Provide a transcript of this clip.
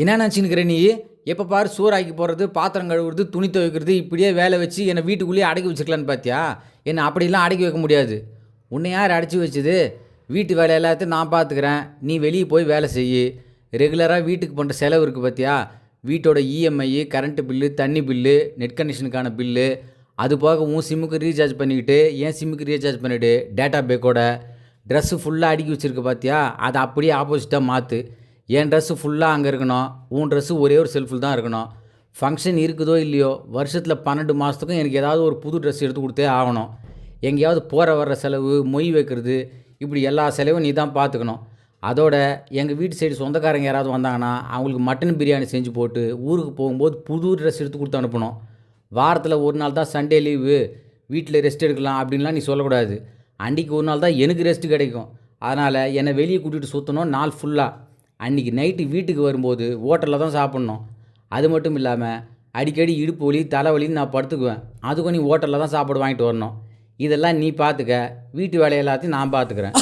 என்ன நினச்சின்னுக்கிற நீ? எப்போ பாரு சோறு ஆக்கி போடுறது, பாத்திரம் கழுவுறது, துணி துவைக்கிறது, இப்படியே வேலை வச்சு என்னை வீட்டுக்குள்ளேயே அடக்கி வச்சுக்கலான்னு பார்த்தியா? என்னை அப்படிலாம் அடக்கி வைக்க முடியாது. உன்னை யார் அடைச்சி வச்சது? வீட்டு வேலை எல்லாத்தையும் நான் பார்த்துக்கிறேன், நீ வெளியே போய் வேலை செய். ரெகுலராக வீட்டுக்கு பண்ணுற செலவு இருக்குது பார்த்தியா? வீட்டோட இஎம்ஐ, கரண்ட்டு பில்லு, தண்ணி பில்லு, நெட் கனெக்ஷனுக்கான பில்லு, அது போக உன் சிம்முக்கு ரீசார்ஜ் பண்ணிக்கிட்டு என் சிம்முக்கு ரீசார்ஜ் பண்ணிவிட்டு டேட்டா பேக்கோட ட்ரெஸ்ஸு ஃபுல்லாக அடுக்கி வச்சுருக்கு பார்த்தியா? அதை அப்படியே ஆப்போசிட்டாக மாற்று. என் ட்ரெஸ்ஸு ஃபுல்லாக அங்கே இருக்கணும், உன் ட்ரெஸ்ஸு ஒரே ஒரு செல்ஃபில் தான் இருக்கணும். ஃபங்க்ஷன் இருக்குதோ இல்லையோ, வருஷத்தில் 12 மாதத்துக்கும் எனக்கு ஏதாவது ஒரு புது ட்ரெஸ் எடுத்து கொடுத்தே ஆகணும். எங்கேயாவது போகிற வர்ற செலவு, மொய் வைக்கிறது, இப்படி எல்லா செலவும் நீ தான் பார்த்துக்கணும். அதோட எங்கள் வீட்டு சைடு சொந்தக்காரங்க யாராவது வந்தாங்கன்னா அவங்களுக்கு மட்டன் பிரியாணி செஞ்சு போட்டு ஊருக்கு போகும்போது புது ட்ரெஸ் எடுத்து கொடுத்து அனுப்பணும். வாரத்தில் ஒரு நாள் தான் சண்டே லீவு, வீட்டில் ரெஸ்ட் எடுக்கலாம் அப்படின்லாம் நீ சொல்லக்கூடாது. அன்றைக்கி ஒரு நாள் தான் எனக்கு ரெஸ்ட்டு கிடைக்கும். அதனால் என்னை வெளியே கூட்டிகிட்டு சுற்றணும் நாள் ஃபுல்லாக. அன்றைக்கி நைட்டு வீட்டுக்கு வரும்போது ஹோட்டலில் தான் சாப்பிட்ணும். அது மட்டும் இல்லாமல் அடிக்கடி இடுப்பு வலி தலைவலின்னு நான் படுத்துக்குவேன். அதுக்கும் நீ ஹோட்டலில் தான் சாப்பாடு வாங்கிட்டு வரணும். இதெல்லாம் நீ பார்த்துக்க, வீட்டு வேலை எல்லாத்தையும் நான் பார்த்துக்கிறேன்.